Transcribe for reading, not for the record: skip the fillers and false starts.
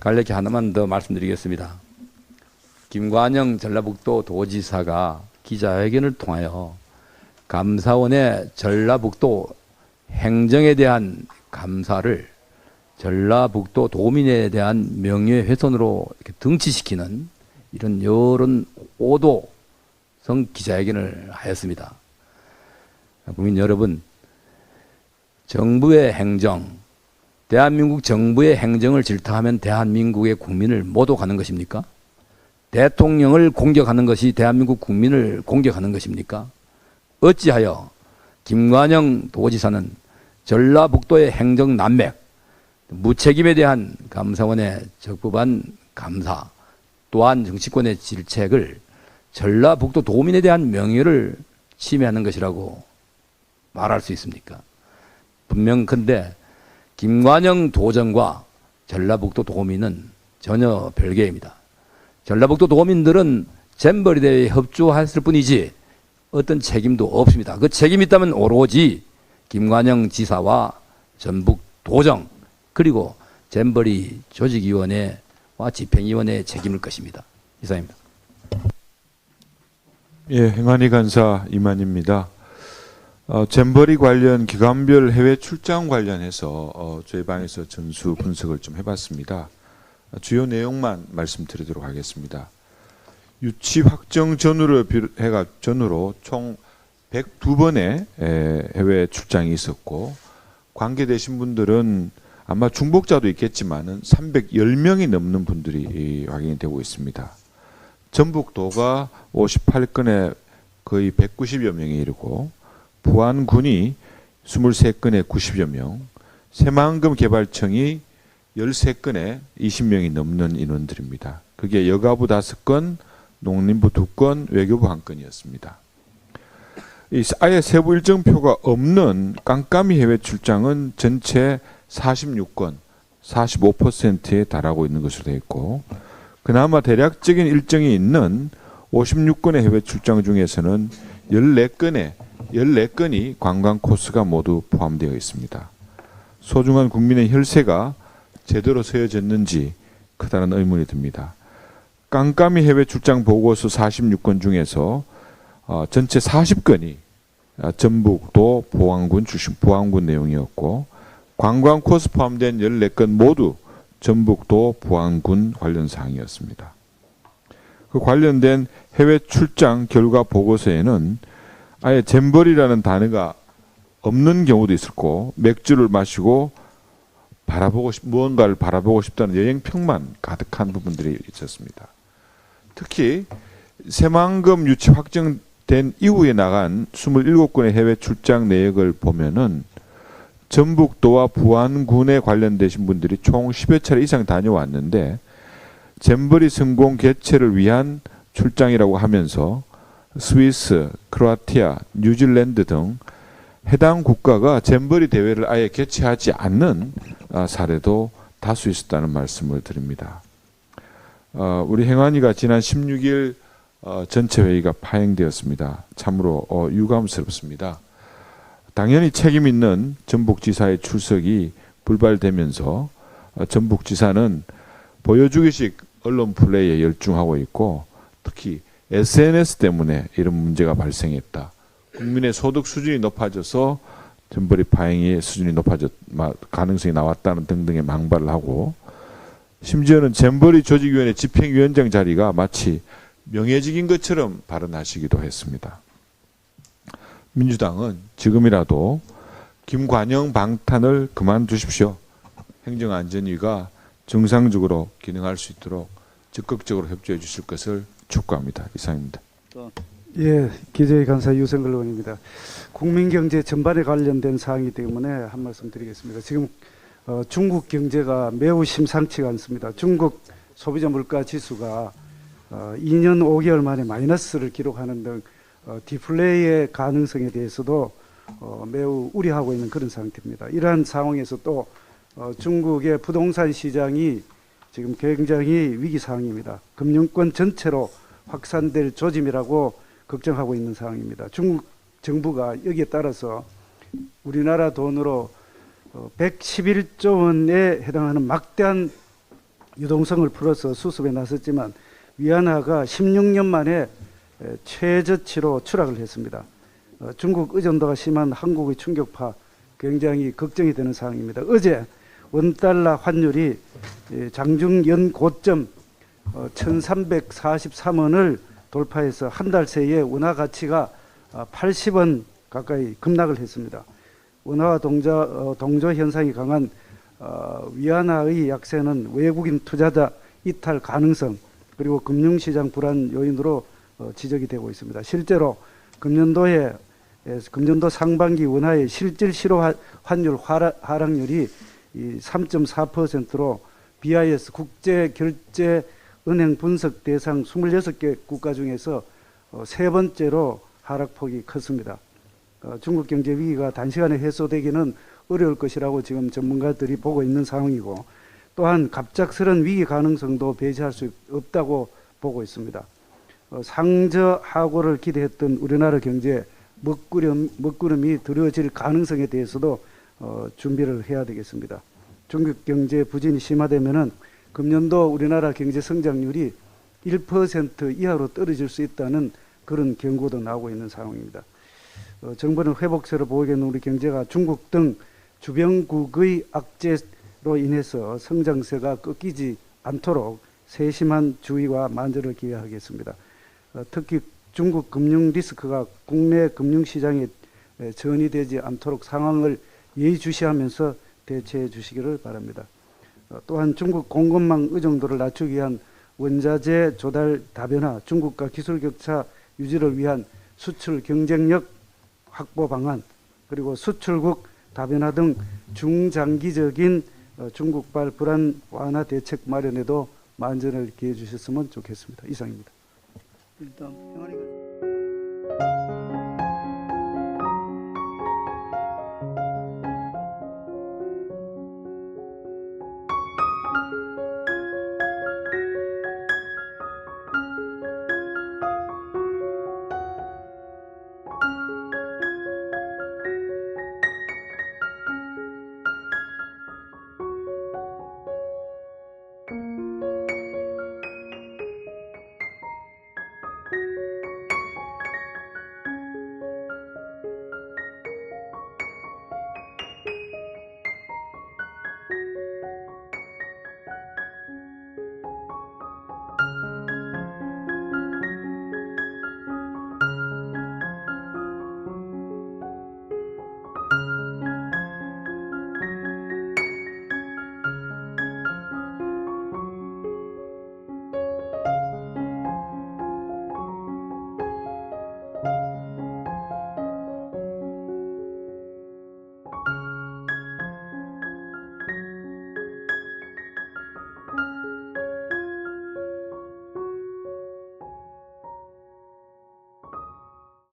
간략히 하나만 더 말씀드리겠습니다. 김관영 전라북도 도지사가 기자회견을 통하여 감사원의 전라북도 행정에 대한 감사를 전라북도 도민에 대한 명예훼손으로 이렇게 등치시키는 이런 여론 오도성 기자회견을 하였습니다. 국민 여러분, 정부의 행정, 대한민국 정부의 행정을 질타하면 대한민국의 국민을 모독하는 것입니까? 대통령을 공격하는 것이 대한민국 국민을 공격하는 것입니까? 어찌하여 김관영 도지사는 전라북도의 행정 난맥, 무책임에 대한 감사원의 적법한 감사, 또한 정치권의 질책을 전라북도 도민에 대한 명예를 침해하는 것이라고 말할 수 있습니까? 분명컨대 김관영 도정과 전라북도 도민은 전혀 별개입니다. 전라북도 도민들은 잼버리 대회에 협조했을 뿐이지 어떤 책임도 없습니다. 그 책임이 있다면 오로지 김관영 지사와 전북 도정 그리고 잼버리 조직위원회와 집행위원회의 책임일 것입니다. 이상입니다. 예, 행안위 간사 이만입니다. 잼버리 관련 기관별 해외 출장 관련해서 저희 방에서 전수 분석을 좀 해봤습니다. 주요 내용만 말씀드리도록 하겠습니다. 유치 확정 전후로 총 102번의 해외 출장이 있었고 관계되신 분들은 아마 중복자도 있겠지만은 310명이 넘는 분들이 확인이 되고 있습니다. 전북도가 58건에 거의 190여 명에 이르고 부안군이 23건에 90여 명, 새만금 개발청이 13건에 20명이 넘는 인원들입니다. 그게 여가부 5건, 농림부 2건, 외교부 1건이었습니다. 아예 세부 일정표가 없는 깜깜이 해외 출장은 전체 46건, 45%에 달하고 있는 것으로 되어 있고 그나마 대략적인 일정이 있는 56건의 해외 출장 중에서는 14건이 관광 코스가 모두 포함되어 있습니다. 소중한 국민의 혈세가 제대로 쓰여졌는지 크다는 의문이 듭니다. 깜깜이 해외 출장 보고서 46건 중에서 전체 40건이 전북도 보안군 출신 보안군 내용이었고 관광 코스 포함된 14건 모두 전북도 보안군 관련 사항이었습니다. 그 관련된 해외 출장 결과 보고서에는 아예 잼버리라는 단어가 없는 경우도 있었고 맥주를 마시고 무언가를 바라보고 싶다는 여행평만 가득한 부분들이 있었습니다. 특히 새만금 유치 확정된 이후에 나간 27건의 해외 출장 내역을 보면은 전북도와 부안군에 관련되신 분들이 총 10여 차례 이상 다녀왔는데 잼버리 성공 개최를 위한 출장이라고 하면서 스위스, 크로아티아, 뉴질랜드 등 해당 국가가 잼버리 대회를 아예 개최하지 않는 사례도 다수 있었다는 말씀을 드립니다. 우리 행안위가 지난 16일 전체 회의가 파행되었습니다. 참으로 유감스럽습니다. 당연히 책임 있는 전북지사의 출석이 불발되면서 전북지사는 보여주기식 언론 플레이에 열중하고 있고 특히 SNS 때문에 이런 문제가 발생했다. 국민의 소득 수준이 높아져서 잼버리 파행의 수준이 높아졌 가능성이 나왔다는 등등의 망발을 하고 심지어는 잼버리 조직위원회 집행위원장 자리가 마치 명예직인 것처럼 발언하시기도 했습니다. 민주당은 지금이라도 김관영 방탄을 그만두십시오. 행정안전위가 정상적으로 기능할 수 있도록 적극적으로 협조해 주실 것을 촉구합니다. 이상입니다. 예, 기재위 간사 유성글 의원입니다. 국민경제 전반에 관련된 사항이기 때문에 한 말씀 드리겠습니다. 지금 중국 경제가 매우 심상치가 않습니다. 중국 소비자 물가 지수가 2년 5개월 만에 마이너스를 기록하는 등 디플레이의 가능성에 대해서도 매우 우려하고 있는 그런 상태입니다. 이러한 상황에서 또 중국의 부동산 시장이 지금 굉장히 위기 상황입니다. 금융권 전체로 확산될 조짐이라고 걱정하고 있는 상황입니다. 중국 정부가 여기에 따라서 우리나라 돈으로 111조 원에 해당하는 막대한 유동성을 풀어서 수습에 나섰지만 위안화가 16년 만에 최저치로 추락을 했습니다. 중국 의존도가 심한 한국의 충격파 굉장히 걱정이 되는 상황입니다. 어제 원달러 환율이 장중 연 고점 1343원을 돌파해서 한 달 새에 원화 가치가 80원 가까이 급락을 했습니다. 원화와 동조 현상이 강한 위안화의 약세는 외국인 투자자 이탈 가능성 그리고 금융시장 불안 요인으로 지적이 되고 있습니다. 실제로 금년도 상반기 원화의 실질 실효 환율 하락률이 3.4%로 BIS 국제결제은행 분석 대상 26개 국가 중에서 세 번째로 하락폭이 컸습니다. 중국 경제 위기가 단시간에 해소되기는 어려울 것이라고 지금 전문가들이 보고 있는 상황이고 또한 갑작스런 위기 가능성도 배제할 수 없다고 보고 있습니다. 상저하고를 기대했던 우리나라 경제 먹구름이 드러질 가능성에 대해서도 준비를 해야 되겠습니다. 중국 경제 부진이 심화되면은 금년도 우리나라 경제 성장률이 1% 이하로 떨어질 수 있다는 그런 경고도 나오고 있는 상황입니다. 정부는 회복세를 보이겠는 우리 경제가 중국 등 주변국의 악재로 인해서 성장세가 꺾이지 않도록 세심한 주의와 만전을 기하겠습니다. 특히 중국 금융 리스크가 국내 금융시장에 전이되지 않도록 상황을 예의주시하면서 대처해 주시기를 바랍니다. 또한 중국 공급망 의존도를 낮추기 위한 원자재 조달 다변화, 중국과 기술 격차 유지를 위한 수출 경쟁력 확보 방안, 그리고 수출국 다변화 등 중장기적인 중국발 불안 완화 대책 마련에도 만전을 기해 주셨으면 좋겠습니다. 이상입니다. 일단